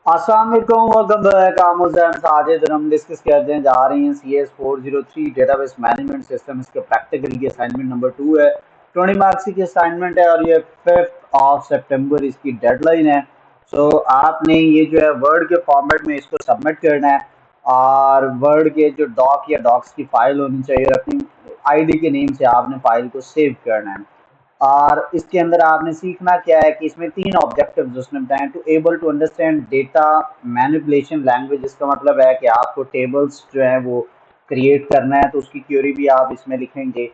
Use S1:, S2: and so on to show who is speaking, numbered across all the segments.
S1: अस्सलाम वालेकुम, welcome back. Sajid और हम डिस्कस करते हैं जा रही हैं CS403 डेटाबेस मैनेजमेंट सिस्टम। इसके प्रैक्टिकल की असाइनमेंट नंबर 2 है। 20 मार्क्स की असाइनमेंट है और ये 5 सितंबर इसकी डेडलाइन है। सो आपने ये जो है वर्ड के फॉर्मेट में इसको सबमिट करना है और वर्ड के जो डॉक या डॉक्स की फाइल होनी चाहिए और अपनी आईडी के नेम से आपने फाइल को सेव करना है। और इसके अंदर आपने सीखना क्या है कि इसमें 3 ऑब्जेक्टिव्स उसने बताए। To able to understand data manipulation language, इसका मतलब है कि आपको टेबल्स जो है वो क्रिएट करना है तो उसकी क्यूरी भी आप इसमें लिखेंगे।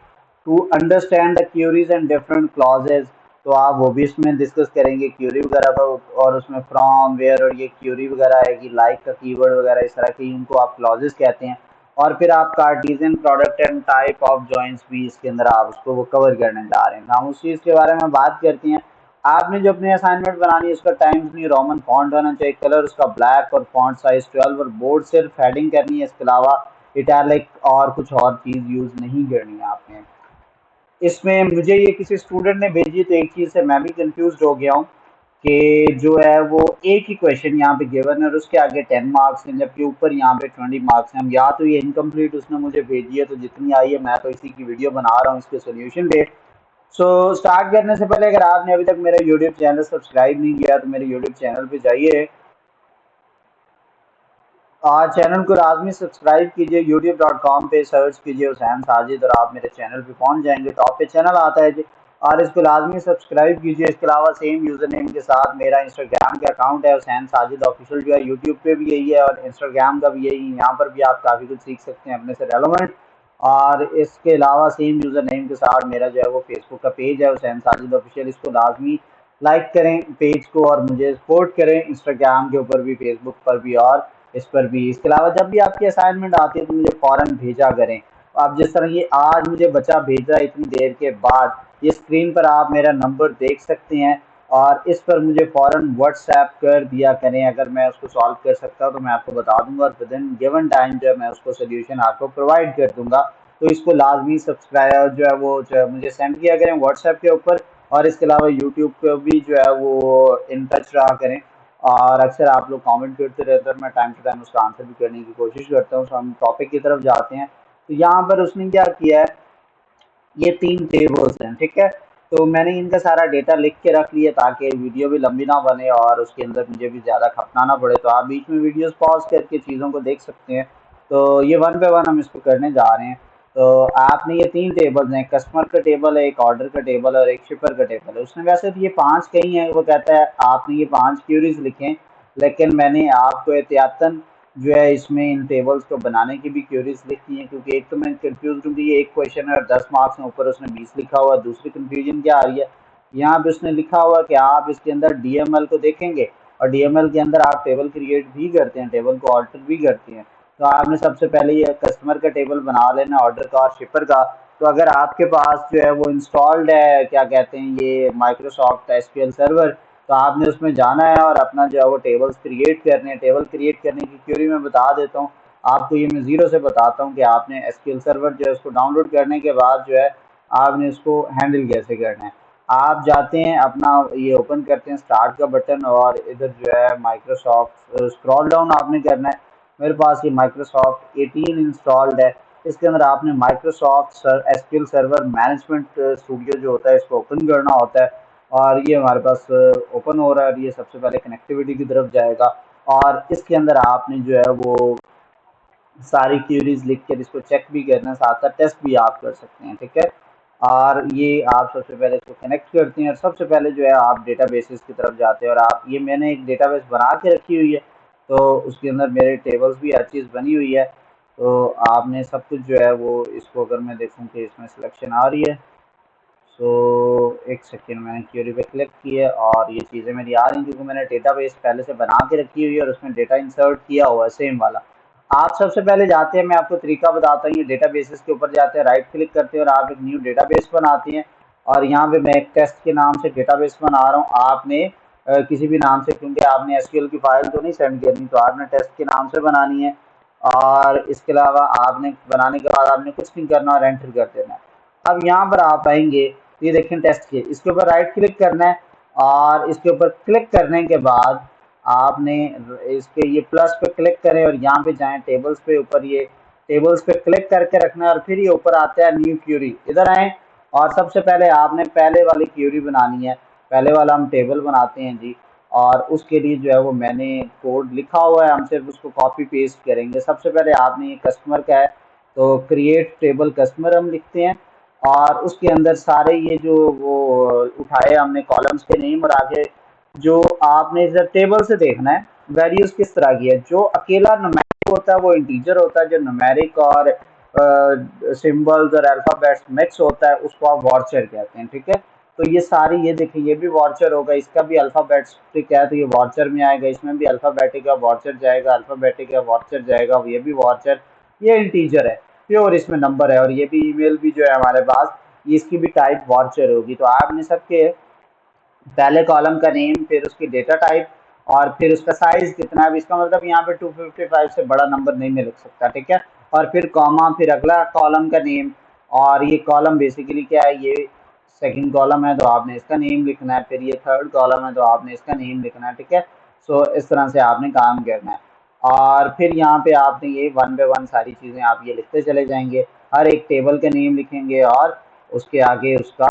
S1: To understand the queries and different clauses, तो आप वो भी इसमें डिस्कस करेंगे क्यूरी वगैरह को। और उसमें फ्रॉम वेयर और ये क्यूरी वगैरह आएगी, लाइक का कीवर्ड वगैरह इस तरह की, उनको आप क्लॉजेस कहते हैं। और फिर आप Cartesian product and type of joints भी इसके अंदर आप उसको वो कवर करने जा रहे हैं। हम उस चीज़ के बारे में बात करते हैं। आपने जो अपनी असाइनमेंट बनानी है उसका टाइम्स न्यू रोमन फॉन्ट होना चाहिए, कलर उसका ब्लैक और फॉन्ट साइज 12, और बोर्ड सिर्फ हेडिंग करनी है। इसके अलावा इटैलिक और कुछ और चीज़ यूज़ नहीं करनी है आपने इसमें। मुझे ये किसी स्टूडेंट ने भेजी तो एक चीज़ से मैं भी कंफ्यूज हो गया हूँ कि जो है वो एक ही क्वेश्चन यहाँ पे गिवन है और उसके आगे 10 मार्क्स हैं, जबकि ऊपर यहाँ पे 20 मार्क्स हैं। या तो ये इनकम्प्लीट उसने मुझे भेजी है, तो जितनी आई है मैं तो इसी की वीडियो बना रहा हूँ इसके सोल्यूशन पे। सो स्टार्ट करने से पहले अगर आपने अभी तक मेरा यूट्यूब चैनल सब्सक्राइब नहीं किया तो मेरे यूट्यूब चैनल पे जाइए और चैनल को लाजमी सब्सक्राइब कीजिए। youtube.com पे सर्च कीजिए हुसैन साजिद और आप मेरे चैनल पे पहुंच जाएंगे। टॉप पे चैनल आता है जी, और इसको लाजमी सब्सक्राइब कीजिए। इसके अलावा सेम यूज़र नेम के साथ मेरा इंस्टाग्राम का अकाउंट है हुसैन साजिद ऑफिशियल, जो है यूट्यूब पे भी यही है और इंस्टाग्राम का भी यही। यहाँ पर भी आप काफ़ी कुछ सीख सकते हैं अपने से रेलेवेंट। और इसके अलावा सेम यूज़र नेम के साथ मेरा जो है वो फेसबुक का पेज है हुसैन साजिद ऑफिशियल, इसको लाजमी लाइक करें पेज को और मुझे सपोर्ट करें इंस्टाग्राम के ऊपर भी, फेसबुक पर भी और इस पर भी। इसके अलावा जब भी आपकी असाइनमेंट आती है तो मुझे फ़ौरन भेजा करें। आप जिस तरह ये आज मुझे बच्चा भेज रहा है इतनी देर के बाद, ये स्क्रीन पर आप मेरा नंबर देख सकते हैं और इस पर मुझे फ़ौरन व्हाट्सएप कर दिया करें। अगर मैं उसको सॉल्व कर सकता हूँ तो मैं आपको बता दूंगा और विदिन गिवन टाइम जो है मैं उसको सोल्यूशन आपको प्रोवाइड कर दूंगा। तो इसको लाजमी सब्सक्राइब जो है वो जो है मुझे सेंड किया करें व्हाट्सएप के ऊपर। और इसके अलावा यूट्यूब पे भी जो है वो इन टच रहा करें। और अक्सर आप लोग कमेंट करते रहते हैं और मैं टाइम टू टाइम उसका आंसर भी करने की कोशिश करता हूँ। तो हम टॉपिक की तरफ जाते हैं। तो यहाँ पर उसने क्या किया है, ये 3 टेबल्स हैं, ठीक है। तो मैंने इनका सारा डेटा लिख के रख लिया ताकि वीडियो भी लंबी ना बने और उसके अंदर मुझे भी ज़्यादा खपना ना पड़े। तो आप बीच में वीडियोस पॉज करके चीज़ों को देख सकते हैं। तो ये वन बाय वन हम इसको करने जा रहे हैं। तो आपने ये 3 टेबल्स हैं, कस्टमर का टेबल है, एक ऑर्डर का टेबल है और एक शिपर का टेबल है। उसने वैसे तो ये 5 कही हैं, वो कहता है आपने ये 5 क्यूरीज लिखें, लेकिन मैंने आपको एहतियातन जो है इसमें इन टेबल्स को बनाने की भी क्यूरीज लिखी हैं, क्योंकि एक तो मैं कंफ्यूज हूँ कि ये एक क्वेश्चन है और 10 मार्क्स में, ऊपर उसने 20 लिखा हुआ है। दूसरी कंफ्यूजन क्या आ रही है, यहाँ पे उसने लिखा हुआ कि आप इसके अंदर डीएमएल को देखेंगे और डीएमएल के अंदर आप टेबल क्रिएट भी करते हैं, टेबल को ऑल्टर भी करते हैं। तो आपने सबसे पहले ये कस्टमर का टेबल बना लेना, ऑर्डर का और शिपर का। तो अगर आपके पास जो है वो इंस्टॉल्ड है, क्या कहते हैं, ये माइक्रोसॉफ्ट एसक्यूएल सर्वर, तो आपने उसमें जाना है और अपना जो है वो टेबल्स क्रिएट करने हैं। टेबल क्रिएट करने की क्यूरी मैं बता देता हूँ आपको, ये मैं ज़ीरो से बताता हूँ कि आपने एसक्यूएल सर्वर जो है उसको डाउनलोड करने के बाद जो है आपने इसको हैंडल कैसे करना है। आप जाते हैं अपना ये ओपन करते हैं स्टार्ट का बटन और इधर जो है माइक्रोसॉफ्ट स्क्रॉल डाउन आपने करना है। मेरे पास ये माइक्रोसॉफ्ट 18 इंस्टॉल्ड है। इसके अंदर आपने Microsoft SQL server management studio जो होता है इसको ओपन करना होता है। और ये हमारे पास ओपन हो रहा है और ये सबसे पहले कनेक्टिविटी की तरफ जाएगा और इसके अंदर आपने जो है वो सारी क्यूरीज लिख कर इसको चेक भी करना, साथ साथ टेस्ट भी आप कर सकते हैं, ठीक है। और ये आप सबसे पहले इसको कनेक्ट करते हैं और सबसे पहले जो है आप डेटाबेसेस की तरफ जाते हैं और आप ये मैंने एक डेटाबेस बना के रखी हुई है, तो उसके अंदर मेरे टेबल्स भी हर चीज़ बनी हुई है। तो आपने सब कुछ जो है वो इसको, अगर मैं देखूं कि इसमें सिलेक्शन आ रही है, सो एक सेकेंड, मैंने क्यूरी पे क्लिक किया और ये चीज़ें मेरी आ रही हैं क्योंकि मैंने डेटाबेस पहले से बना के रखी हुई है और उसमें डेटा इंसर्ट किया हुआ है सेम वाला। आप सबसे पहले जाते हैं, मैं आपको तरीका बताता हूँ, ये डेटाबेसेस के ऊपर जाते हैं, राइट क्लिक करते हैं और आप एक न्यू डेटाबेस बनाते हैं। और यहाँ पे मैं एक टेस्ट के नाम से डेटाबेस बना रहा हूँ। आपने किसी भी नाम से, क्योंकि आपने एसक्यूएल की फाइल तो नहीं सेंड करनी, तो आपने टेस्ट के नाम से बनानी है। और इसके अलावा आपने बनाने के बाद आपने कुछ नहीं करना और एंटर कर देना है। अब यहाँ पर आप आएंगे, ये देखें टेस्ट के, इसके ऊपर राइट क्लिक करना है और इसके ऊपर क्लिक करने के बाद आपने इसके ये प्लस पे क्लिक करें और यहाँ पे जाएं टेबल्स पे, ऊपर ये टेबल्स पे क्लिक करके रखना है और फिर ये ऊपर आता है न्यू क्यूरी, इधर आए और सबसे पहले आपने पहले वाली क्यूरी बनानी है। पहले वाला हम टेबल बनाते हैं जी, और उसके लिए जो है वो मैंने कोड लिखा हुआ है, हम सिर्फ उसको कॉपी पेस्ट करेंगे। सबसे पहले आपने ये कस्टमर का है तो क्रिएट टेबल कस्टमर हम लिखते हैं, और उसके अंदर सारे ये जो वो उठाए हमने कॉलम्स के नेम, और आगे जो आपने इधर टेबल से देखना है वैल्यूज किस तरह की है। जो अकेला न्यूमेरिक होता है वो इंटीजर होता है, जो न्यूमेरिक और सिंबल्स और अल्फाबेट्स मिक्स होता है उसको आप वॉर्चर कहते हैं, ठीक है। तो ये सारी, ये देखिए ये भी वॉर्चर होगा, इसका भी अल्फाबेटिक है तो ये वॉर्चर में आएगा, इसमें भी अल्फाबेटिक है वॉर्चर जाएगा, अल्फाबेटिक है वॉर्चर जाएगा, ये भी वॉर्चर, ये इंटीजर है प्योर, इसमें नंबर है, और ये भी ईमेल भी जो है हमारे पास, इसकी भी टाइप वॉर्चर होगी। तो आपने सबके पहले कॉलम का नेम, फिर उसकी डेटा टाइप, और फिर उसका साइज कितना है। इसका मतलब यहाँ पे 255 से बड़ा नंबर नहीं मैं लिख सकता, ठीक है। और फिर कॉमा, फिर अगला कॉलम का नेम, और ये कॉलम बेसिकली क्या है, ये सेकंड कॉलम है तो आपने इसका नेम लिखना है, फिर ये थर्ड कॉलम है तो आपने इसका नेम लिखना है, ठीक है। सो इस तरह से आपने काम करना है, और फिर यहाँ पे आपने ये वन बाय वन सारी चीज़ें आप ये लिखते चले जाएंगे। हर एक टेबल का नेम लिखेंगे और उसके आगे उसका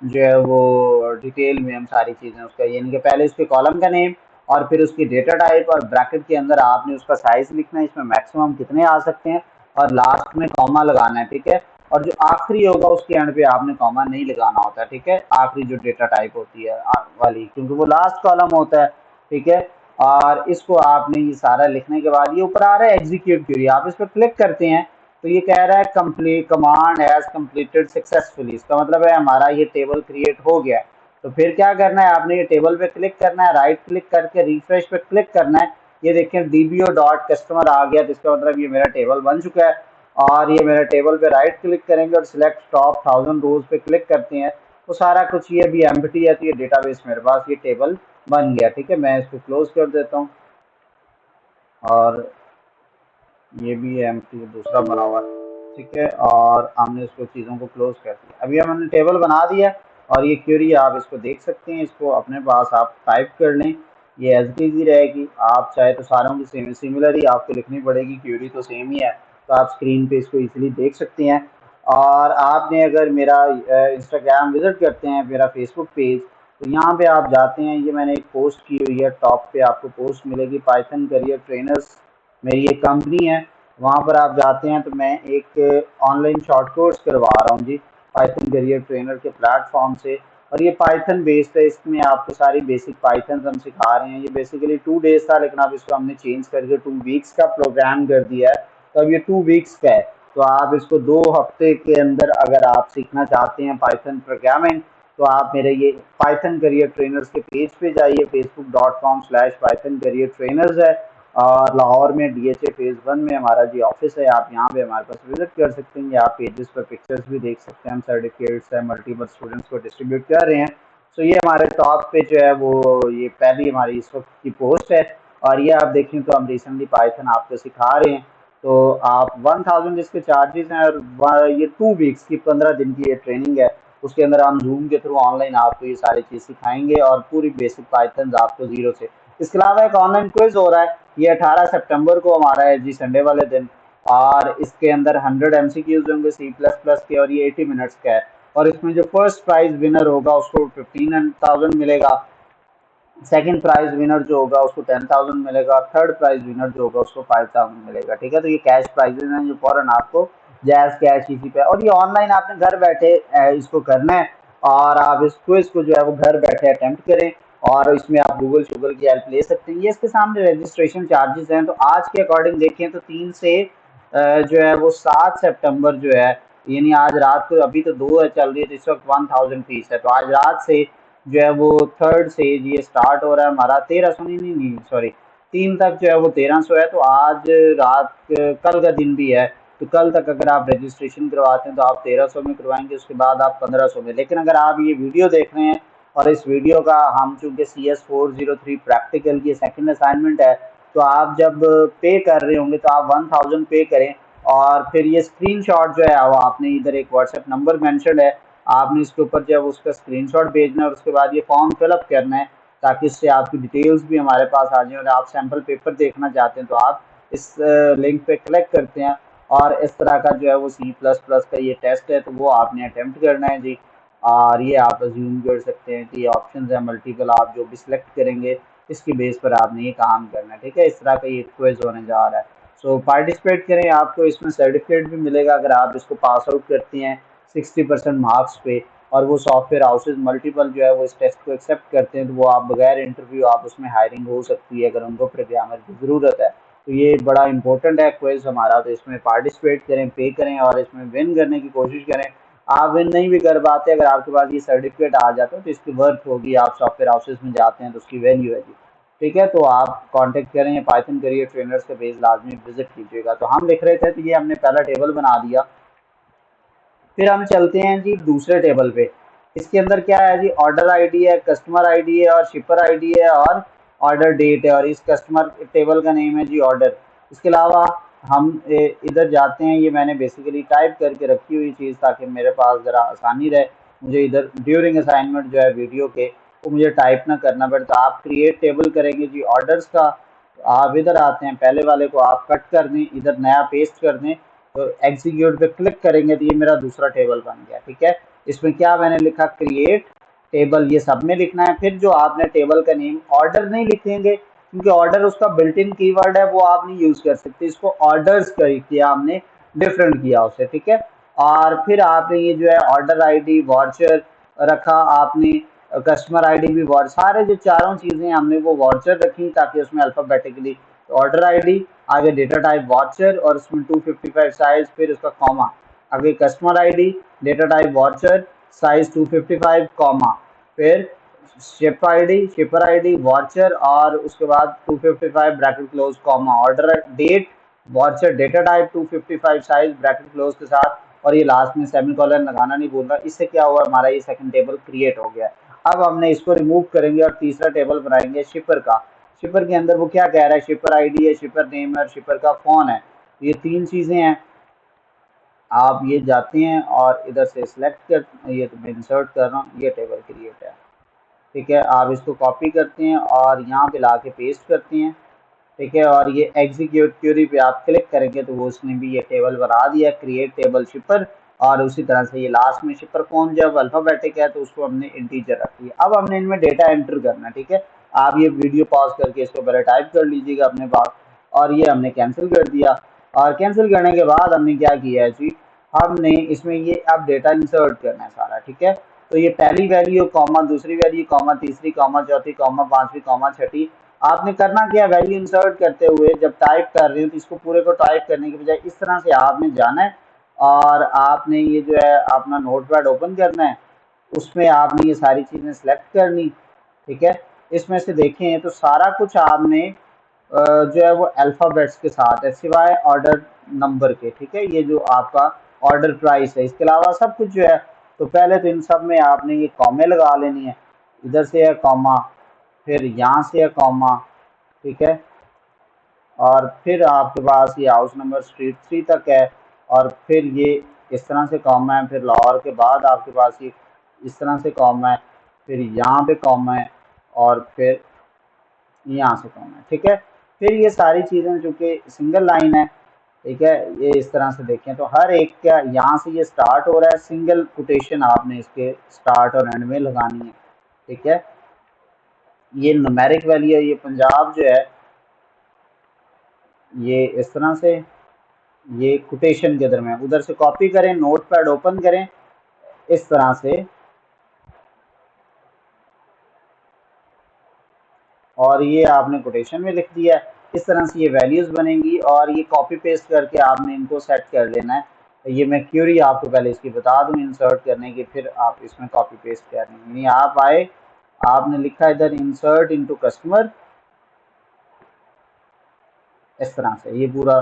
S1: जो है वो डिटेल में हम सारी चीज़ें उसका, यानी कि पहले उसके कॉलम का नेम और फिर उसकी डेटा टाइप, और ब्रैकेट के अंदर आपने उसका साइज लिखना है, इसमें मैक्सिमम कितने आ सकते हैं, और लास्ट में कॉमा लगाना है, ठीक है। और जो आखिरी होगा उसके एंड पे आपने कॉमा नहीं लगाना होता है, ठीक है, आखिरी जो डेटा टाइप होती है वाली, क्योंकि वो लास्ट कॉलम होता है, ठीक है। और इसको आपने ये सारा लिखने के बाद ये ऊपर आ रहा है एग्जीक्यूट क्यूरी, आप इस पर क्लिक करते हैं तो ये कह रहा है complete command has completed successfully, इसका मतलब है हमारा ये टेबल क्रिएट हो गया है। तो फिर क्या करना है, आपने ये टेबल पे क्लिक करना है, राइट क्लिक करके रिफ्रेश पे क्लिक करना है, ये देखिए डीबीओ डॉट कस्टमर आ गया, जिसका मतलब ये मेरा टेबल बन चुका है। और ये मेरे टेबल पे राइट क्लिक करेंगे और सिलेक्ट टॉप 1000 रोज पे क्लिक करते हैं तो सारा कुछ ये भी एम्प्टी है, तो ये डेटाबेस मेरे पास ये टेबल बन गया, ठीक है। मैं इसको क्लोज कर देता हूँ, और ये भी एम्प्टी दूसरा बना हुआ है, ठीक है। और हमने इसको चीज़ों को क्लोज कर दिया, अभी हमने टेबल बना दिया, और ये क्वेरी आप इसको देख सकते हैं, इसको अपने पास आप टाइप कर लें, ये एज इट इज ही रहेगी। आप चाहे तो सारों की सिमिलर ही आपको लिखनी पड़ेगी, क्वेरी तो सेम ही है, तो आप स्क्रीन पे इसको इजीली देख सकते हैं। और आपने अगर मेरा इंस्टाग्राम विजिट करते हैं, मेरा फेसबुक पेज, तो यहाँ पे आप जाते हैं, ये मैंने एक पोस्ट की हुई है, टॉप पे आपको पोस्ट मिलेगी, पाइथन करियर ट्रेनर्स मेरी एक कंपनी है, वहाँ पर आप जाते हैं तो मैं एक ऑनलाइन शॉर्ट कोर्स करवा रहा हूँ जी, पाइथन करियर ट्रेनर के प्लेटफॉर्म से। और ये पाइथन बेस्ड है, इसमें आपको सारी बेसिक पाइथन हम सिखा रहे हैं। ये बेसिकली 2 डेज था, लेकिन अब इसको हमने चेंज करके 2 वीक्स का प्रोग्राम कर दिया है, तो अब ये 2 वीक्स का है। तो आप इसको 2 हफ्ते के अंदर अगर आप सीखना चाहते हैं पाइथन प्रोग्रामिंग, तो आप मेरे ये पाइथन करियर ट्रेनर्स के पेज पे जाइए, facebook.com/पाइथन करियर ट्रेनर्स है, और लाहौर में डीएचए फेज़ 1 में हमारा जी ऑफिस है, आप यहाँ पे हमारे पास विजिट कर सकते हैं। आप पेजेस पर पिक्चर्स भी देख सकते हैं, हम सर्टिफिकेट्स है मल्टीपल स्टूडेंट्स को डिस्ट्रीब्यूट कर रहे हैं। सो ये हमारे टॉप पे जो है वो ये पहली हमारी इस वक्त की पोस्ट है, और ये आप देखें तो हम रिसेंटली पाइथन आपको सिखा रहे हैं। तो आप 1000 इसके चार्जेस हैं, और ये 2 वीक्स की 15 दिन की ये ट्रेनिंग है, उसके अंदर हम जूम के थ्रू ऑनलाइन आपको ये सारी चीज़ सिखाएंगे, और पूरी बेसिक पाइथन आपको जीरो से। इसके अलावा एक ऑनलाइन क्विज हो रहा है, ये 18 सितंबर को हमारा है जी, संडे वाले दिन, और इसके अंदर 100 एमसीक्यूज होंगे C++ के, और ये 80 मिनट्स का है। और इसमें जो फर्स्ट प्राइज विनर होगा उसको 15,000 मिलेगा, सेकंड प्राइज विनर जो होगा उसको 10,000 मिलेगा, थर्ड प्राइज विनर जो होगा उसको 5,000 मिलेगा, ठीक है। तो ये कैश प्राइजेज हैं जो फौरन आपको जैज कैश इसी पे, और ये ऑनलाइन आपने घर बैठे इसको करना है, और आप इस क्विज को जो है वो घर बैठे अटेम्प्ट करें, और इसमें आप गूगल शूगल की हेल्प ले सकते हैं। ये इसके सामने रजिस्ट्रेशन चार्जेस हैं, तो आज के अकॉर्डिंग देखें तो 3 से जो है वो 7 सितंबर जो है, यानी आज रात को, अभी तो 2 है चल रही है, तो इस वक्त 1000 फीस है, तो आज रात से जो है वो थर्ड से ये स्टार्ट हो रहा है हमारा 1300, नहीं सॉरी 3 तक जो है वो 1300 है। तो आज रात कल का दिन भी है, तो कल तक अगर आप रजिस्ट्रेशन करवाते हैं तो आप 1300 में करवाएंगे, उसके बाद आप 1500 में। लेकिन अगर आप ये वीडियो देख रहे हैं, और इस वीडियो का हम चूँकि CS403 प्रैक्टिकल की सेकंड असाइनमेंट है, तो आप जब पे कर रहे होंगे तो आप 1000 पे करें, और फिर ये स्क्रीनशॉट जो है वो आपने इधर एक व्हाट्सएप नंबर मेंशन है, आपने इसके ऊपर जो है उसका स्क्रीनशॉट भेजना है, और उसके बाद ये फॉर्म फिलअप करना है, ताकि इससे आपकी डिटेल्स भी हमारे पास आ जाए। और आप सैम्पल पेपर देखना चाहते हैं तो आप इस लिंक पे क्लिक करते हैं और इस तरह का जो है वो C++ का ये टेस्ट है तो वो आपने अटेम्प्ट करना है जी। और ये आप अज्यूम कर सकते हैं कि ये ऑप्शन है मल्टीपल, आप जो भी सिलेक्ट करेंगे इसकी बेस पर आपने ये काम करना है, ठीक है। इस तरह का ये क्विज होने जा रहा है। सो पार्टिसिपेट करें, आपको इसमें सर्टिफिकेट भी मिलेगा अगर आप इसको पास आउट करती हैं 60% मार्क्स पे। और वो सॉफ्टवेयर हाउसेज मल्टीपल जो है वो इस टेस्ट को एक्सेप्ट करते हैं तो वो आप बगैर इंटरव्यू आप उसमें हायरिंग हो सकती है अगर उनको प्रोग्रामर की ज़रूरत है। तो ये बड़ा इंपॉर्टेंट है क्विज हमारा, तो इसमें पार्टिसिपेट करें, पे करें और इसमें विन करने की कोशिश करें। आप विन नहीं भी कर पाते, अगर आपके पास ये सर्टिफिकेट आ जाता है तो इसकी वर्थ होगी, आप सॉफ्टवेयर हाउसेज में जाते हैं तो उसकी वैल्यू है जी, ठीक है। तो आप कांटेक्ट करें, पाइथन करियर ट्रेनर्स के पेज लाजमी विजिट कीजिएगा। तो हम लिख रहे थे तो ये हमने पहला टेबल बना दिया। फिर हम चलते हैं जी दूसरे टेबल पे। इसके अंदर क्या है जी, ऑर्डर आईडी है, कस्टमर आईडी है और शिपर आईडी है और ऑर्डर डेट है। और इस कस्टमर टेबल का नेम है जी ऑर्डर। इसके अलावा हम इधर जाते हैं, ये मैंने बेसिकली टाइप करके रखी हुई चीज़ ताकि मेरे पास ज़रा आसानी रहे, मुझे इधर ड्यूरिंग असाइनमेंट जो है वीडियो के वो मुझे टाइप ना करना पड़े। तो आप क्रिएट टेबल करेंगे जी ऑर्डर्स का, आप इधर आते हैं, पहले वाले को आप कट कर दें, इधर नया पेस्ट कर दें, तो एग्जीक्यूट पे क्लिक करेंगे तो ये मेरा दूसरा टेबल बन गया, ठीक है। इसमें क्या मैंने लिखा, क्रिएट टेबल, ये सब में लिखना है। फिर जो आपने टेबल का नेम, ऑर्डर नहीं लिखेंगे क्योंकि ऑर्डर उसका बिल्ट इन कीवर्ड है, वो आप नहीं यूज कर सकते, इसको ऑर्डर्स किया हमने, डिफरेंट किया उसे, ठीक है। और फिर आपने ये जो है ऑर्डर आईडी वाउचर रखा आपने, कस्टमर आईडी भी वाउचर, सारे जो चारों चीज़ें हमने वो वाउचर रखी ताकि उसमें अल्फ़ाबेटिकली ऑर्डर आईडी, आगे डेटा टाइप वाउचर और उसमें 255 साइज, फिर उसका कॉमा, आगे customer ID, data type varchar, size 255 comma, फिर शिपर आईडी वाउचर और उसके बाद 255 bracket close comma, order date varchar, data type 255 size bracket close के साथ, और ये लास्ट में सेमीकोलन लगाना नहीं भूल रहा। इससे क्या हुआ, हमारा ये सेकंड टेबल क्रिएट हो गया। अब हमने इसको रिमूव करेंगे और तीसरा टेबल बनाएंगे शिपर का। शिपर के अंदर वो क्या कह रहा है, शिपर आईडी है, शिपर नेम है और शिपर का फोन है, ये तीन चीज़ें हैं। आप ये जाते हैं और इधर से सिलेक्ट कर, ये तो मैं इंसर्ट कर रहा हूँ, ये टेबल क्रिएट है, ठीक है। आप इसको कॉपी करते हैं और यहाँ पे ला के पेस्ट करते हैं, ठीक है। और ये एग्जीक्यूट क्यूरी पे आप क्लिक करेंगे तो वो उसने भी ये टेबल बना दिया, क्रिएट टेबल शिपर। और उसी तरह से ये लास्ट में शिपर कौन जब अल्फ़ाबेटिक है तो उसको हमने इंटीजर रख लिया। अब हमने इनमें डेटा एंटर करना है, ठीक है। आप ये वीडियो पॉज करके इसको पहले टाइप कर लीजिएगा अपने पास, और ये हमने कैंसिल कर दिया। और कैंसिल करने के बाद हमने क्या किया है जी, हमने इसमें ये अब डेटा इंसर्ट करना है सारा, ठीक है। तो ये पहली वैल्यू कॉमा, दूसरी वैल्यू कॉमा, तीसरी कॉमा, चौथी कॉमा, पांचवी कॉमा, छठी। आपने करना क्या, वैल्यू इंसर्ट करते हुए जब टाइप कर रहे हो तो इसको पूरे को टाइप करने के बजाय इस तरह से आपने जाना है और आपने ये जो है अपना नोटपैड ओपन करना है, उसमें आपने ये सारी चीज़ें सेलेक्ट करनी, ठीक है। इसमें से देखें तो सारा कुछ आपने जो है वो अल्फ़ाबेट्स के साथ है सिवाय ऑर्डर नंबर के, ठीक है। ये जो आपका ऑर्डर प्राइस है, इसके अलावा सब कुछ जो है, तो पहले तो इन सब में आपने ये कॉमे लगा लेनी है, इधर से है कॉमा, फिर यहाँ से है कॉमा, ठीक है। और फिर आपके पास ये हाउस नंबर स्ट्रीट 3 तक है, और फिर ये इस तरह से कॉमा है, फिर लाहौर के बाद आपके पास ये इस तरह से कॉमा है, फिर यहाँ पे कॉमा है और फिर यहाँ से कॉमा है, ठीक है। फिर ये सारी चीज़ें चूँकि सिंगल लाइन है, ठीक है, ये इस तरह से देखें तो हर एक का यहाँ से ये स्टार्ट हो रहा है, सिंगल कोटेशन आपने इसके स्टार्ट और एंड में लगानी है, ठीक है। ये न्यूमेरिक वैल्यू है, ये पंजाब जो है ये इस तरह से, ये कोटेशन के दरमियान उधर से कॉपी करें, नोटपैड ओपन करें इस तरह से, और ये आपने कोटेशन में लिख दिया है। इस तरह से ये वैल्यूज़ बनेंगी और ये कॉपी पेस्ट करके आपने इनको सेट कर लेना है। तो ये मैं क्यूरी आपको पहले इसकी बता दूं इंसर्ट करने की, फिर आप इसमें कॉपी पेस्ट कर लेंगे। यानी आप आए, आपने लिखा इधर इंसर्ट इनटू कस्टमर, इस तरह से ये पूरा,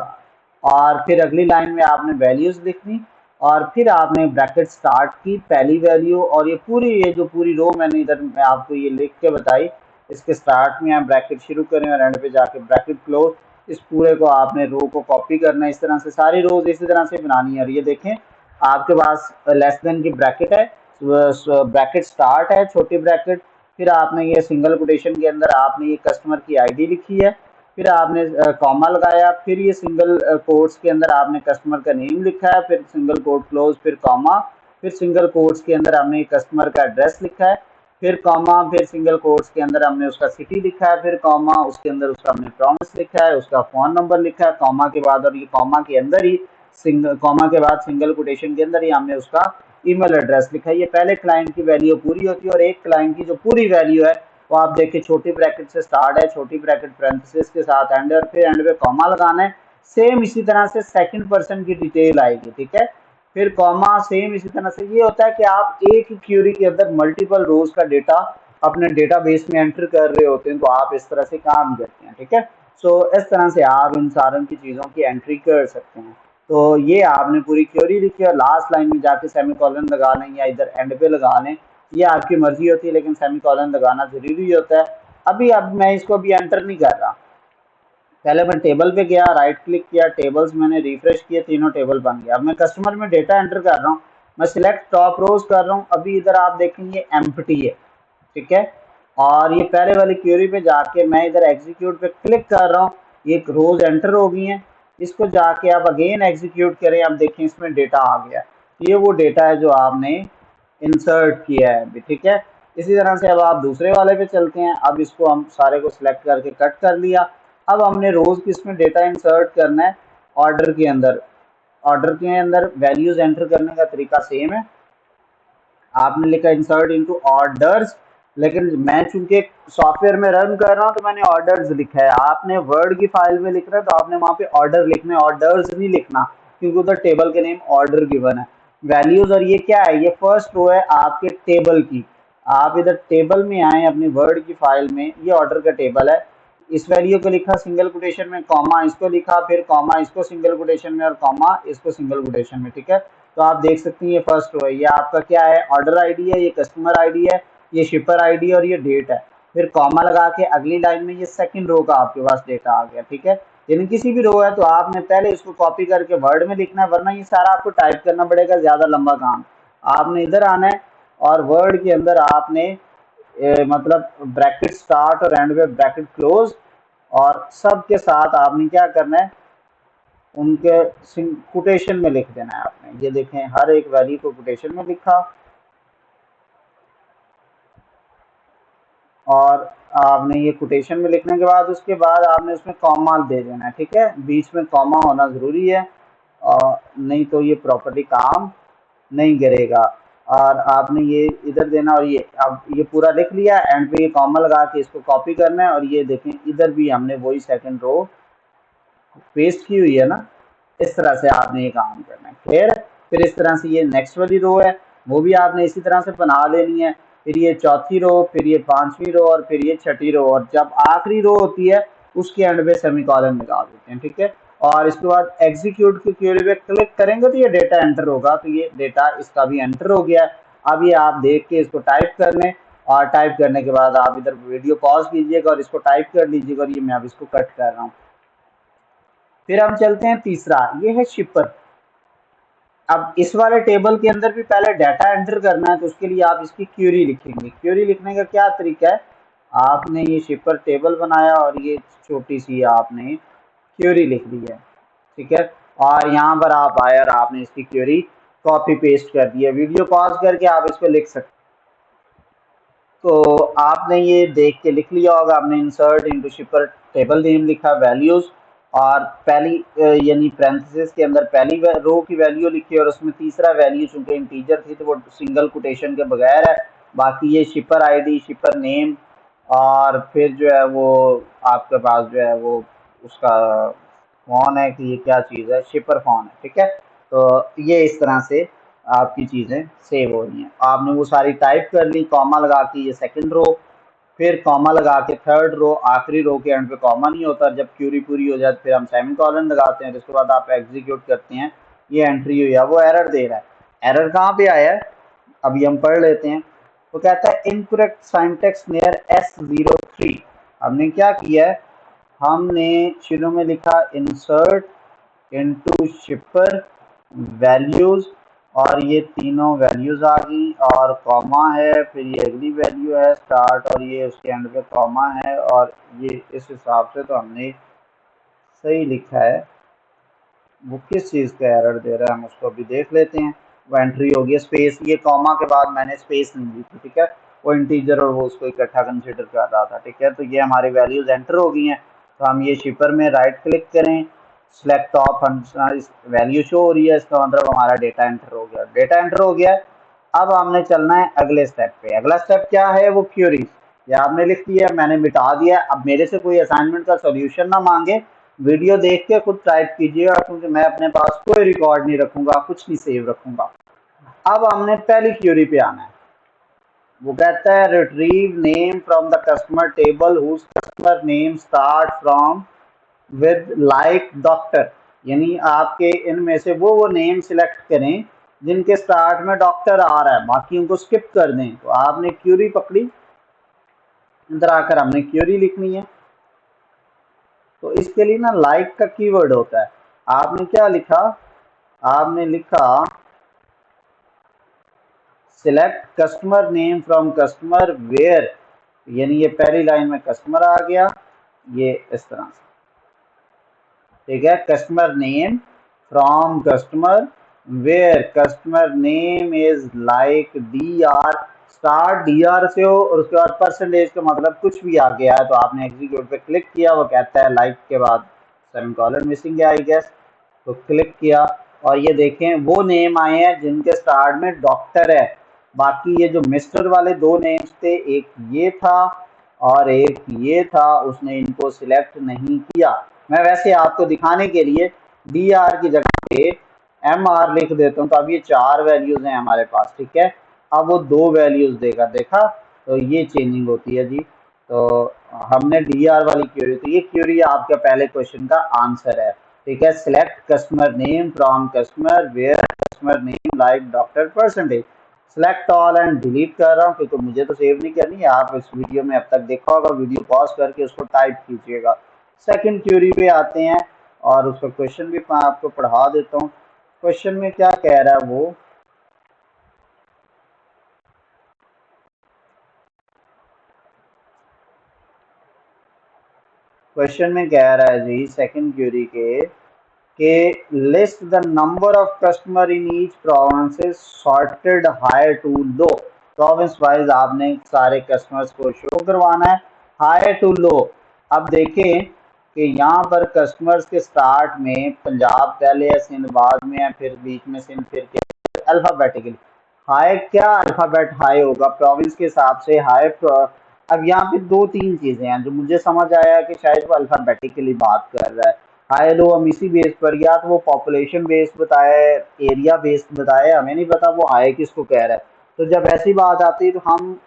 S1: और फिर अगली लाइन में आपने वैल्यूज़ लिखनी और फिर आपने ब्रैकेट स्टार्ट की पहली वैल्यू, और ये पूरी, ये जो पूरी रो मैंने इधर मैं आपको ये लिख के बताई, इसके स्टार्ट में आप ब्रैकेट शुरू करें और एंड पे जाके ब्रैकेट क्लोज। इस पूरे को आपने रो को कॉपी करना है, इस तरह से सारी रोज इसी तरह से बनानी है। और ये देखें आपके पास लेस देन की ब्रैकेट है, ब्रैकेट स्टार्ट है छोटी ब्रैकेट, फिर आपने ये सिंगल कोटेशन के अंदर आपने ये कस्टमर की आईडी लिखी है, फिर आपने कॉमा लगाया, फिर ये सिंगल कोट्स के अंदर आपने कस्टमर का नेम लिखा है, फिर सिंगल कोट क्लोज, फिर कॉमा, फिर सिंगल कोट्स के अंदर हमने कस्टमर का एड्रेस लिखा है, फिर कॉमा, फिर सिंगल कोट्स के अंदर हमने उसका सिटी लिखा है, फिर कॉमा, उसके अंदर उसका हमने प्रॉमिस लिखा है, उसका फ़ोन नंबर लिखा है कॉमा के बाद, और ये कॉमा के अंदर ही कॉमा के बाद सिंगल कोटेशन के अंदर ही हमने उसका ईमेल एड्रेस लिखा है। ये पहले क्लाइंट की वैल्यू पूरी होती है, और एक क्लाइंट की जो पूरी वैल्यू है वो आप देखिए छोटी ब्रैकेट से स्टार्ट है, छोटी ब्रैकेट पैरेंथेसिस के साथ एंड, और फिर एंड पे कॉमा लगाना है। सेम इसी तरह से सेकंड पर्सन की डिटेल आएगी, ठीक है। फिर कॉमा, सेम इसी तरह से ये होता है कि आप एक ही क्यूरी के अंदर मल्टीपल रोज का डेटा अपने डेटाबेस में एंटर कर रहे होते हैं, तो आप इस तरह से काम करते हैं, ठीक है। सो इस तरह से आप इन सारों की चीज़ों की एंट्री कर सकते हैं। तो ये आपने पूरी क्यूरी लिखी और लास्ट लाइन में जाके सेमीकोलन लगा लें या इधर एंड पे लगा लें, ये आपकी मर्जी होती है, लेकिन सेमीकोलन लगाना जरूरी होता है। अब मैं इसको अभी एंटर नहीं कर रहा, पहले मैं टेबल पे गया, राइट क्लिक किया, टेबल्स मैंने रिफ्रेश किया, तीनों टेबल बन गया। अब मैं कस्टमर में डेटा एंटर कर रहा हूँ, मैं सिलेक्ट टॉप रोज कर रहा हूँ, अभी इधर आप देखेंगे एम्प्टी है, ठीक है। और ये पहले वाली क्वेरी पे जाके मैं इधर एग्जीक्यूट पे क्लिक कर रहा हूँ, ये रोज एंटर हो गई हैं। इसको जाके आप अगेन एग्जीक्यूट करें, आप देखें इसमें डेटा आ गया, ये वो डेटा है जो आपने इंसर्ट किया है अभी, ठीक है। इसी तरह से अब आप दूसरे वाले पे चलते हैं। अब इसको हम सारे को सिलेक्ट करके कट कर लिया। अब हमने रोज किस में डेटा इंसर्ट करना है, ऑर्डर के अंदर। ऑर्डर के अंदर वैल्यूज एंटर करने का तरीका सेम है, आपने लिखा इंसर्ट इनटू ऑर्डर्स, लेकिन मैं चूंकि सॉफ्टवेयर में रन कर रहा हूँ तो मैंने ऑर्डर्स लिखा है। आपने वर्ड की फाइल में लिख रहा है तो आपने वहाँ पे ऑर्डर लिखना है, ऑर्डर्स नहीं लिखना, क्योंकि उधर टेबल के नेम ऑर्डर गिवन है। वैल्यूज, और ये क्या है, ये फर्स्ट रो है आपके टेबल की। आप इधर टेबल में आए अपनी वर्ड की फाइल में, ये ऑर्डर का टेबल है। इस वैल्यू को लिखा सिंगल कोटेशन में, कॉमा इसको लिखा, फिर कॉमा इसको सिंगल कोटेशन में, और कॉमा इसको सिंगल कोटेशन में, ठीक है। तो आप देख सकते हैं ये फर्स्ट रो है, ये आपका क्या है, ऑर्डर आईडी है, ये कस्टमर आईडी है, ये शिपर आईडी और ये डेट है। फिर कॉमा लगा के अगली लाइन में ये सेकंड रो का आपके पास डेटा आ गया, ठीक है। यानी किसी भी रो है तो आपने पहले इसको कॉपी करके वर्ड में लिखना है, वरना ये सारा आपको टाइप करना पड़ेगा, ज्यादा लंबा काम। आपने इधर आना है और वर्ड के अंदर आपने मतलब ब्रैकेट स्टार्ट और एंड में ब्रैकेट क्लोज, और सब के साथ आपने क्या करना है, उनके कोटेशन में लिख देना है आपने। ये देखें हर एक वैल्यू को कोटेशन में लिखा, और आपने ये कोटेशन में लिखने के बाद उसके बाद आपने उसमें कॉमा दे देना है, ठीक है। बीच में कॉमा होना ज़रूरी है, और नहीं तो ये प्रॉपर्टी काम नहीं करेगा। और आपने ये इधर देना, और ये अब ये पूरा लिख लिया, एंड पे ये कॉमा लगा के इसको कॉपी करना है। और ये देखें इधर भी हमने वही सेकंड रो पेस्ट की हुई है ना, इस तरह से आपने ये काम करना है, क्लियर है। फिर इस तरह से ये नेक्स्ट वाली रो है, वो भी आपने इसी तरह से बना लेनी है। फिर ये चौथी रो, फिर ये पांचवी रो, और फिर ये छठी रो, और जब आखिरी रो होती है उसके एंड पे सेमीकोलन लगा देते हैं, ठीक है। और इसके बाद एग्जीक्यूट की क्वेरी पे क्लिक करेंगे तो ये डेटा एंटर होगा, तो ये डेटा इसका भी एंटर हो गया। अब ये आप देख के इसको टाइप कर लें, और टाइप करने के बाद आप इधर वीडियो पॉज कीजिएगा और इसको टाइप कर लीजिएगा, और ये मैं अब इसको कट कर रहा हूँ। फिर हम चलते हैं तीसरा, ये है शिपर। अब इस वाले टेबल के अंदर भी पहले डाटा एंटर करना है, तो उसके लिए आप इसकी क्यूरी लिखेंगे। क्यूरी लिखने का क्या तरीका है, आपने ये शिपर टेबल बनाया और ये छोटी सी आपने क्यूरी लिख दी है, ठीक है। और यहाँ पर आप आए और आपने इसकी क्यूरी कॉपी पेस्ट कर दी है। वीडियो पॉज करके आप इसको लिख सकते। तो आपने ये देख के लिख लिया होगा, आपने इंसर्ट इनटू शिपर टेबल नेम लिखा, वैल्यूज, और पहली यानी पैरेंथेसिस के अंदर पहली रो की वैल्यू लिखी, और उसमें तीसरा वैल्यू चूंकि इंटीजर थी तो वो सिंगल कोटेशन के बगैर है। बाकी ये शिपर आईडी, शिपर नेम, और फिर जो है वो आपके पास जो है वो उसका फ़ोन है कि ये क्या चीज़ है, शिपर फ़ोन है, ठीक है। तो ये इस तरह से आपकी चीज़ें सेव हो रही हैं। आपने वो सारी टाइप कर ली, कॉमा लगा के ये सेकंड रो, फिर कॉमा लगा के थर्ड रो, आखिरी रो के एंड पे कॉमा नहीं होता, जब क्यूरी पूरी हो जाती फिर हम सेमीकोलन लगाते हैं। तो उसके बाद आप एग्जीक्यूट करते हैं, ये एंट्री हुई है, वो एरर दे रहा है। एरर कहाँ पे आया है अभी हम पढ़ लेते हैं। वो कहता है इनकरेक्ट सिंटैक्स नियर S03। हमने क्या किया है, हमने शुरू में लिखा इंसर्ट इनटू शिपर वैल्यूज, और ये तीनों वैल्यूज आ गई और कॉमा है, फिर ये अगली वैल्यू है स्टार्ट और ये उसके एंड पे कॉमा है और ये इस हिसाब से तो हमने सही लिखा है। वो किस चीज़ का एरर दे रहा है हम उसको अभी देख लेते हैं। वो एंट्री हो गया स्पेस, ये कॉमा के बाद मैंने स्पेस नहीं दी थी, ठीक है, वो इंटीजर और वो उसको इकट्ठा कंसिडर कर रहा था, ठीक है। तो ये हमारी वैल्यूज एंटर हो गई हैं। तो हम ये शिपर में राइट क्लिक करें, सिलेक्ट टॉप वैल्यू शो हो रही है, इसका मतलब हमारा डेटा एंटर हो गया। डेटा एंटर हो गया। अब हमने चलना है अगले स्टेप पे। अगला स्टेप क्या है, वो क्यूरीज। ये आपने लिख दिया, मैंने मिटा दिया। अब मेरे से कोई असाइनमेंट का सॉल्यूशन ना मांगे, वीडियो देख के खुद टाइप कीजिएगा, क्योंकि मैं अपने पास कोई रिकॉर्ड नहीं रखूंगा, कुछ नहीं सेव रखूंगा। अब हमने पहली क्यूरी पे आना है। वो कहता है retrieve name from the customer table whose customer name start from with like doctor. यानी आपके इनमें से वो नेम सिलेक्ट करें जिनके स्टार्ट में डॉक्टर आ रहा है, बाकी उनको स्किप कर दें। तो आपने क्यूरी पकड़ी, इधर आकर हमने क्यूरी लिखनी है। तो इसके लिए ना लाइक का कीवर्ड होता है। आपने क्या लिखा, आपने लिखा select customer name from customer where, यानी ये पहली लाइन में कस्टमर आ गया, ये इस तरह से, ठीक है। Customer name from customer where customer name is like D R, start D R से हो और उसके बाद परसेंटेज का मतलब कुछ भी आ गया है। तो आपने एग्जीक्यूट पे क्लिक किया, वो कहता है लाइक के बाद सेमीकोलन मिसिंग है आई गेस, तो क्लिक किया और ये देखें वो नेम आए हैं जिनके स्टार्ट में डॉक्टर है। बाकी ये जो मिस्टर वाले दो नेम्स थे, एक ये था और एक ये था, उसने इनको सिलेक्ट नहीं किया। मैं वैसे आपको दिखाने के लिए डी आर की जगह पे एम आर लिख देता हूँ। तो अब ये चार वैल्यूज हैं हमारे पास, ठीक है। अब वो दो वैल्यूज देगा, देखा, तो ये चेंजिंग होती है जी। तो हमने डी आर वाली क्यूरी, तो ये क्यूरी आपका पहले क्वेश्चन का आंसर है, ठीक है। Select customer name from customer where customer name like doctor percentage, select all and delete कर रहा हूँ क्योंकि मुझे तो सेव नहीं करनी है। आप इस वीडियो में अब तक देखा होगा, वीडियो पॉज करके उसको टाइप कीजिएगा। सेकंड क्यूरी पे आते हैं और उसका क्वेश्चन भी मैं आपको पढ़ा देता हूँ। क्वेश्चन में क्या कह रहा है वो, क्वेश्चन में कह रहा है जी सेकंड क्यूरी के list the number of customer in each province sorted high to low. Province wise आपने सारे कस्टमर्स को शो करवाना है, हाई टू लो। अब देखें कि यहाँ पर कस्टमर्स के स्टार्ट में पंजाब पहले है, सिंध बाद में है, फिर बीच में सिंध, फिर अल्फाबेटिकली हाई। क्या अल्फाबेट हाई होगा प्रोविंस के हिसाब से हाई। अब यहाँ पे दो तीन चीजें हैं जो मुझे समझ आया कि शायद वो अल्फाबेटिकली बात कर रहा है। हाई लो हम इसी बेस पर, या तो वो पॉपुलेशन बेस्ड बताया, एरिया बेस्ड बताया, हमें नहीं पता वो हाई किसको कह रहा है। तो जब ऐसी बात आती है तो हम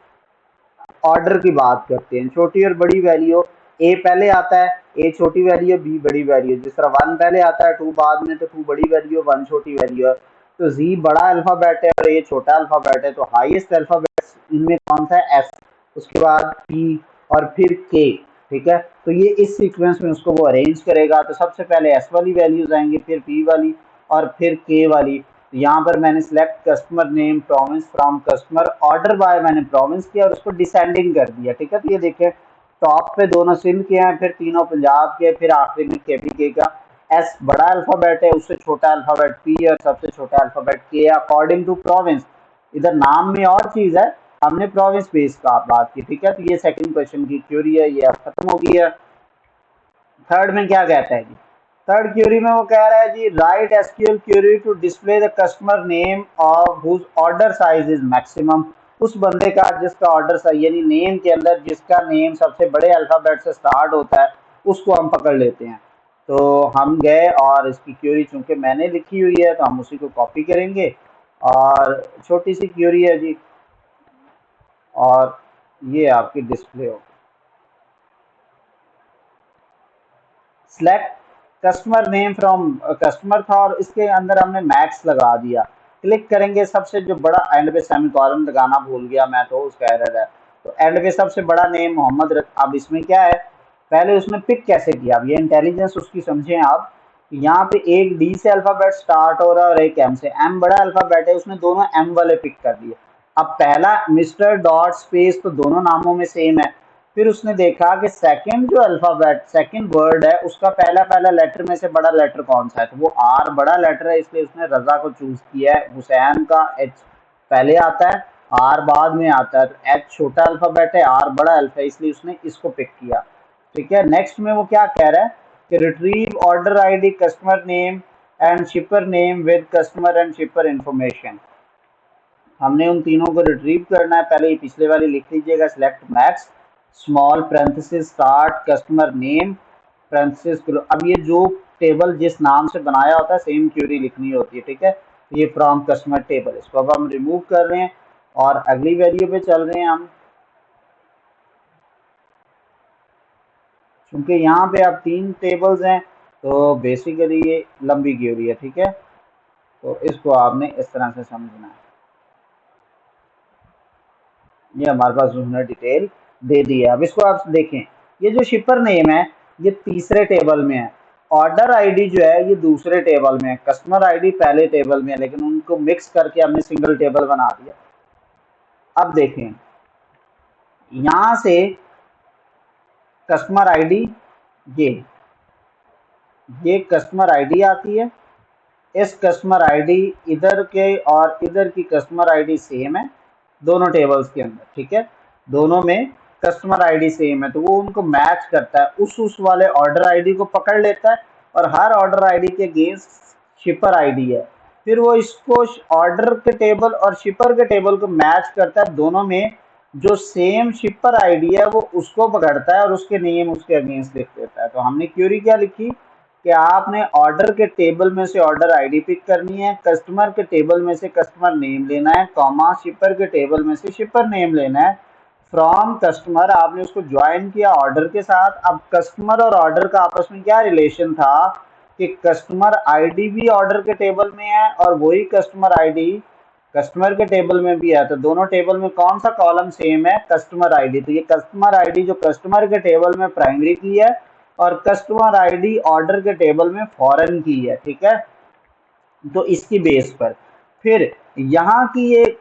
S1: ऑर्डर की बात करते हैं, छोटी और बड़ी वैल्यू। ए पहले आता है, ए छोटी वैल्यू है, बी बड़ी वैल्यू है। जिस तरह वन पहले आता है, टू बाद में, तो टू बड़ी वैल्यू है, वन छोटी वैल्यू है। तो जी बड़ा अल्फाबेट है और ए छोटा अल्फाबेट है, तो हाईएस्ट अल्फाबेट इनमें कौन सा है, एस, उसके बाद पी और फिर के, ठीक है। तो ये इस सीक्वेंस में उसको वो अरेंज करेगा। तो सबसे पहले एस वाली वैल्यूज आएंगी, फिर पी वाली और फिर के वाली। तो यहाँ पर मैंने select customer name province from customer order by, मैंने प्रोविंस किया और उसको डिसेंडिंग कर दिया, ठीक है। तो ये देखें टॉप पे दोनों सिंध के हैं, फिर तीनों पंजाब के, फिर आखिरी में के का। एस बड़ा अल्फाबेट है, उससे छोटा अल्फाबेट पी और सबसे छोटा अल्फाबेट के अकॉर्डिंग टू प्रोविंस। इधर नाम में और चीज है, हमने प्रोविंस बेस का बात की, ठीक है। तो ये सेकंड क्वेश्चन की क्यूरी है, ये अब खत्म हो गई है। थर्ड में क्या कहता है जी, थर्ड क्यूरी में वो कह रहा है जी write SQL query to display the customer name of whose order size is maximum. उस बंदे का जिसका ऑर्डर साइज, यानी नेम के अंदर जिसका नेम सबसे बड़े अल्फाबेट से स्टार्ट होता है, उसको हम पकड़ लेते हैं। तो हम गए और इसकी क्यूरी चूंकि मैंने लिखी हुई है तो हम उसी को कॉपी करेंगे और छोटी सी क्यूरी है जी, और ये आपकी डिस्प्ले हो। Select customer name from customer था और इसके अंदर हमने मैक्स लगा दिया। क्लिक करेंगे, सबसे जो बड़ा, एंड पे सेमी कॉलन लगाना भूल गया मैं, तो उसका एरर है। तो एंड पे सबसे बड़ा नेम मोहम्मद अब इसमें क्या है, पहले उसने पिक कैसे किया, अब ये इंटेलिजेंस उसकी समझें आप। यहाँ पे एक डी से अल्फाबेट स्टार्ट हो रहा है और एक एम से। एम बड़ा अल्फाबेट है, उसने दोनों एम वाले पिक कर लिए। अब पहला मिस्टर डॉट स्पेस तो दोनों नामों में सेम है। फिर उसने देखा कि सेकंड जो अल्फाबेट सेकंड वर्ड है उसका पहला पहला लेटर में से बड़ा लेटर कौन सा है, तो वो आर बड़ा लेटर है, इसलिए उसने रजा को चूज किया है। हुसैन का एच पहले आता है, आर बाद में आता है, तो एच छोटा अल्फाबेट है, आर बड़ा अल्फा है, इसलिए उसने इसको पिक किया। ठीक है, नेक्स्ट में वो क्या कह रहा है कि retrieve order ID customer name and शिपर name with customer and शिपर information. हमने उन तीनों को रिट्रीव करना है। पहले ये पिछले वाली लिख लीजिएगा, select max small parenthesis start customer name parenthesis. अब ये जो टेबल जिस नाम से बनाया होता है सेम क्यूरी लिखनी होती है। ठीक है, ये फ्रॉम कस्टमर टेबल, इसको अब हम रिमूव कर रहे हैं और अगली वैल्यू पे चल रहे हैं हम, क्योंकि यहाँ पे अब 3 टेबल्स हैं तो बेसिकली ये लंबी क्यूरी है। ठीक है, तो इसको आपने इस तरह से समझना है। ये हमारे पास उन्होंने डिटेल दे दी है। अब इसको आप देखें, ये जो शिपर नेम है ये तीसरे टेबल में है, ऑर्डर आईडी जो है ये दूसरे टेबल में है, कस्टमर आईडी पहले टेबल में है, लेकिन उनको मिक्स करके हमने सिंगल टेबल बना दिया। अब देखें, यहाँ से कस्टमर आईडी ये कस्टमर आईडी आती है। इस कस्टमर आईडी इधर के और इधर की कस्टमर आईडी सेम है दोनों टेबल्स के अंदर। ठीक है, दोनों में कस्टमर आईडी सेम है, तो वो उनको मैच करता है, उस वाले ऑर्डर आईडी को पकड़ लेता है और हर ऑर्डर आईडी के अगेंस्ट शिपर आईडी है, फिर वो इसको ऑर्डर के टेबल और शिपर के टेबल को मैच करता है। दोनों में जो सेम शिपर आईडी है वो उसको पकड़ता है और उसके नेम उसके अगेंस्ट लिख देता है। तो हमने क्यूरी क्या लिखी कि आपने ऑर्डर के टेबल में से ऑर्डर आईडी पिक करनी है, कस्टमर के टेबल में से कस्टमर नेम लेना है, कॉमा शिपर के टेबल में से शिपर नेम लेना है। फ्रॉम कस्टमर आपने उसको ज्वाइन किया ऑर्डर के साथ। अब कस्टमर और ऑर्डर का आपस में क्या रिलेशन था कि कस्टमर आईडी भी ऑर्डर के टेबल में है और वही कस्टमर आईडी कस्टमर के टेबल में भी है, तो दोनों टेबल में कौन सा कॉलम सेम है, कस्टमर आईडी। तो ये कस्टमर आईडी जो कस्टमर के टेबल में प्राइमरी की है और कस्टमर आईडी ऑर्डर के टेबल में फॉरेन की है। ठीक है, तो इसकी बेस पर फिर यहाँ की ये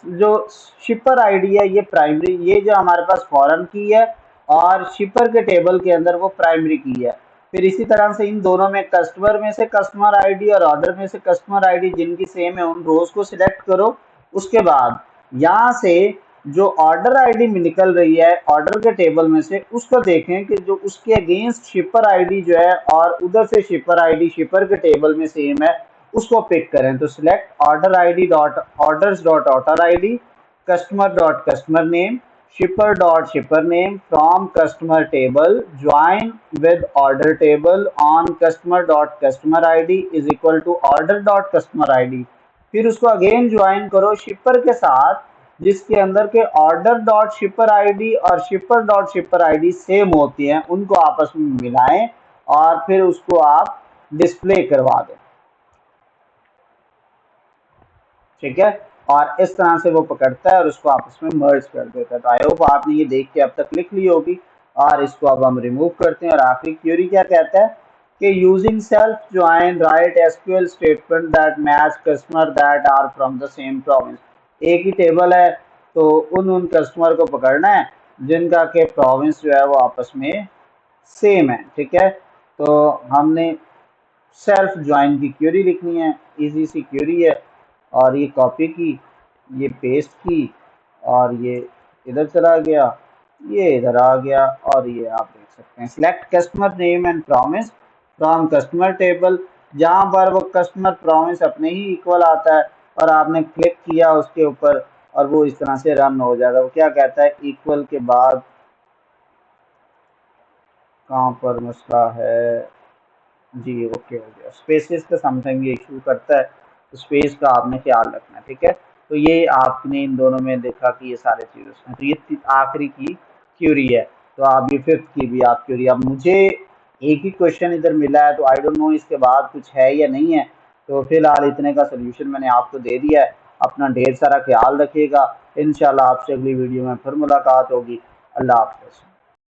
S1: जो शिपर आईडी है ये प्राइमरी, ये जो हमारे पास फॉरेन की है और शिपर के टेबल के अंदर वो प्राइमरी की है। फिर इसी तरह से इन दोनों में कस्टमर में से कस्टमर आईडी और ऑर्डर में से कस्टमर आईडी जिनकी सेम है उन रोज को सिलेक्ट करो। उसके बाद यहाँ से जो ऑर्डर आईडी में निकल रही है ऑर्डर के टेबल में से उसको देखें कि जो उसके अगेंस्ट शिपर आईडी जो है और उधर से शिपर आईडी शिपर के टेबल में सेम है उसको पिक करें। तो select order ID dot orders dot order ID customer dot customer name shipper dot shipper name from customer table join with order table on customer dot customer id is equal to order dot customer id। फिर उसको again join करो शिपर के साथ जिसके अंदर के order dot शिपर ID और शिपर dot शिपर ID same होती हैं, उनको आपस में मिलाएं और फिर उसको आप डिस्प्ले करवा दें। ठीक है, और इस तरह से वो पकड़ता है और उसको आपस में मर्ज कर देता है। तो आई होप आपने ये देख के अब तक लिख ली होगी और इसको अब हम रिमूव करते हैं। और आखिरी क्यूरी क्या कहता है कि using self join write SQL statement that match customer that are from the same province. एक ही टेबल है तो उन कस्टमर को पकड़ना है जिनका के प्रोविंस जो है वो आपस में सेम है। ठीक है, तो हमने सेल्फ ज्वाइन की क्यूरी लिखनी है, इजी सी क्यूरी है। और ये कॉपी की, ये पेस्ट की और ये इधर चला गया, ये इधर आ गया और ये आप देख सकते हैं select customer name and promise from customer table. जहाँ पर वो कस्टमर प्रॉमिस अपने ही इक्वल आता है और आपने क्लिक किया उसके ऊपर और वो इस तरह से रन हो जाएगा। वो क्या कहता है इक्वल के बाद कहाँ पर मसला है जी, ओके हो गया। स्पेसिस का समथिंग ये इशू करता है, तो स्पेस का आपने ख्याल रखना है। ठीक है, तो ये आपने इन दोनों में देखा कि ये सारे चीज़ें हैं। तो ये आखिरी की क्यूरी है, तो आप ये फिफ्थ की भी आप क्यूरी। अब मुझे एक ही क्वेश्चन इधर मिला है तो आई डोंट नो इसके बाद कुछ है या नहीं है, तो फिलहाल इतने का सोल्यूशन मैंने आपको दे दिया है। अपना ढेर सारा ख्याल रखिएगा, इंशाल्लाह आपसे अगली वीडियो में फिर मुलाकात होगी। अल्लाह हाफ़िज़।